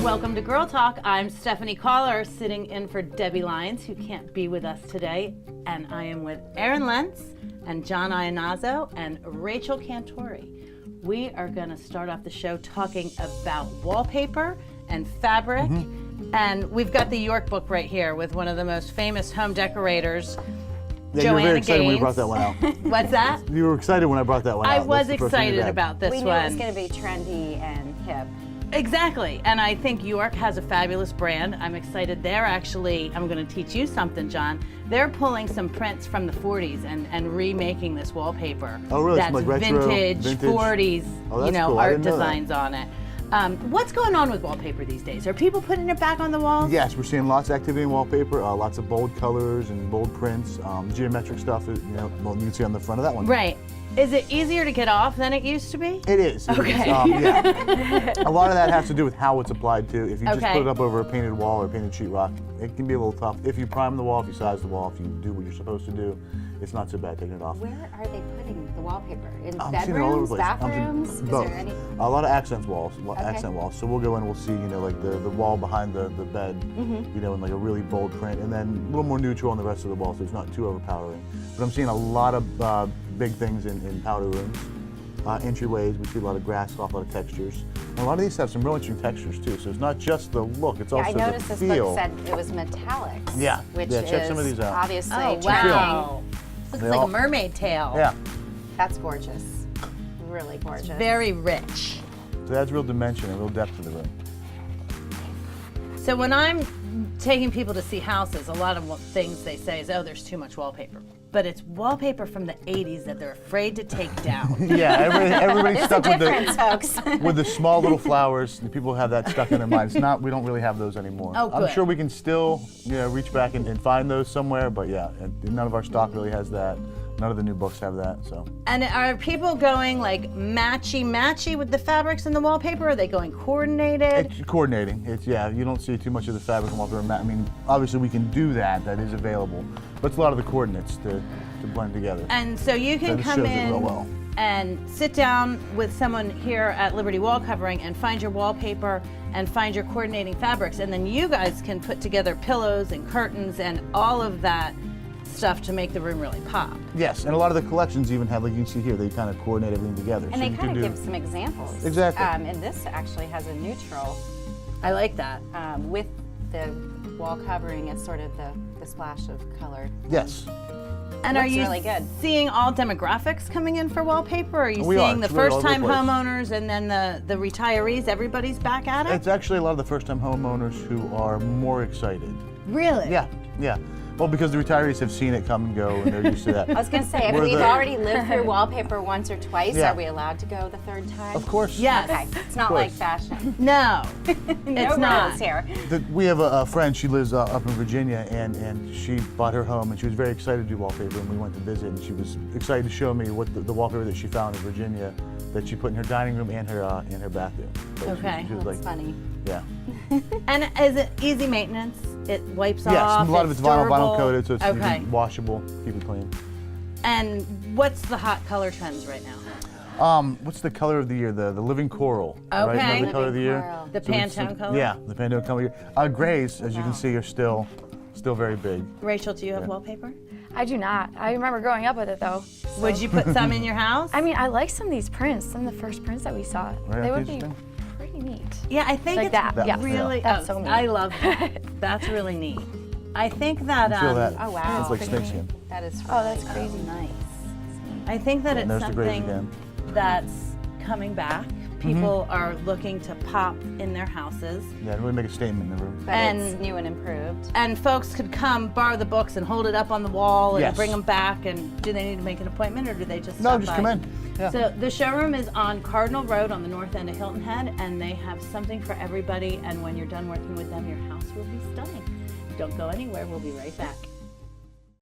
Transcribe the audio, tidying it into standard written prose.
Welcome to Girl Talk. I'm Stephanie Collar, sitting in for Debbie Lyons, who can't be with us today. And I am with Aaron Lentz and John Iannazzo and Rachel Cantori. We are going to start off the show talking about wallpaper and fabric. And we've got the York book right here with one of the most famous home decorators, Yeah, Joanna you were very excited Gaines. when you brought that one out. What's that? You were excited when I brought that one out. I was That's the first thing you excited had. about this We knew one. it was going to be trendy and hip. Exactly, and I think York has a fabulous brand. I'm excited. They're actually, I'm going to teach you something, John. They're pulling some prints from the 40s and remaking this wallpaper. Oh, really? That's Some, like, retro, vintage 40s, Oh, that's cool. I art didn't know that. designs on it. What's going on with wallpaper these days? Are people putting it back on the walls? Yes, we're seeing lots of activity in wallpaper, lots of bold colors and bold prints, geometric stuff, well, you can see on the front of that one. Right. Is it easier to get off than it used to be? It is. It Okay. is. Yeah. A lot of that has to do with how it's applied to. If you just Okay. put it up over a painted wall or painted sheetrock, it can be a little tough. If you prime the wall, if you size the wall, if you do what you're supposed to do, it's not so bad taking it off. Where are they putting the wallpaper? In I'm seeing it all over bedrooms, the place. I'm seeing bathrooms? Is both. there any? A lot of accent walls. So we'll go in, we'll see, like the wall behind the bed, in like a really bold print, and then a little more neutral on the rest of the wall, so it's not too overpowering. But I'm seeing a lot of big things in powder rooms, entryways. We see a lot of grass, a lot of textures. And a lot of these have some real interesting textures too. So it's not just the look; it's Yeah, also I noticed the this feel. book said it was metallics. Yeah. Which Yeah, check is some of these out. obviously Oh, trending. wow. Looks They like all- a mermaid tail. Yeah. That's gorgeous. Really gorgeous. Very rich. So it adds real dimension and real depth to the room. So when I'm taking people to see houses, a lot of things they say is, oh, there's too much wallpaper. But it's wallpaper from the 80s that they're afraid to take down. Yeah, everybody's There's a stuck with difference, the folks. with the small little flowers. People have that stuck in their minds. Not, we don't really have those anymore. Oh, I'm good. sure we can still, reach back and find those somewhere. But yeah, and none of our stock really has that. None of the new books have that. So And are people going like matchy with the fabrics and the wallpaper? Are they going coordinated? it's coordinating. You don't see too much of the fabric come off the room. I mean, obviously we can do that. That is available. But it's a lot of the coordinates to blend together. And so you can That come shows it in real well. and sit down with someone here at Liberty Wall Covering and find your wallpaper and find your coordinating fabrics, and then you guys can put together pillows and curtains and all of that stuff to make the room really pop. Yes, and a lot of the collections even have, like you can see here, they kind of coordinate everything together. And So they you kind can of do- give some examples. Exactly. And this actually has a neutral I like that. with the wall covering as sort of the splash of color. Yes. And are Looks you really good. seeing all demographics coming in for wallpaper? Or are you We are. seeing the It's really all over the first-time place. homeowners and then the retirees? Everybody's back at it? It's actually a lot of the first-time homeowners who are more excited. Really? Yeah. Well, because the retirees have seen it come and go, and they're used to that. I was going to say, if We're we've the- already lived through wallpaper once or twice, Yeah. are we allowed to go the third time? Of course. Yes. Okay, it's not course. like fashion. No, No it's not. rules here. We have a friend, she lives up in Virginia, and she bought her home, and she was very excited to do wallpaper, and we went to visit, and she was excited to show me what the wallpaper that she found in Virginia that she put in her dining room and her bathroom. So Okay. She was That's like, funny. yeah. And is it easy maintenance? It wipes Yes, off. a lot of it's vinyl durable? coated, so it's okay. washable, keep it clean. And what's the hot color trends right now? What's the color of the year? The living coral. Right? Okay. Remember the color of the Living year? coral. The So it's- Pantone color? Yeah, the Pantone color. Grays, as you can see, are still very big. Rachel, do you have wallpaper? I do not. I remember growing up with it though. So- Would you put some in your house? I mean, I like some of these prints, some of the first prints that we saw. Right, They would aren't they be interesting? pretty neat. Yeah, I think Like it's that, yes. really. That's so neat. I love that. That's really neat. I think that. You feel that? Oh, wow. It's like Pretty snakeskin. That is Oh, that's really crazy. nice. I think that And it's there's the grays something again. that's coming back. People are looking to pop in their houses. Yeah, really make a statement in the room. But And- it's new and improved. And folks could come borrow the books and hold it up on the wall and Yes. bring them back. And do they need to make an appointment or do they just No, stop just by? come in. Yeah. So the showroom is on Cardinal Road on the north end of Hilton Head, and they have something for everybody. And when you're done working with them, your house will be stunning. Don't go anywhere. We'll be right back.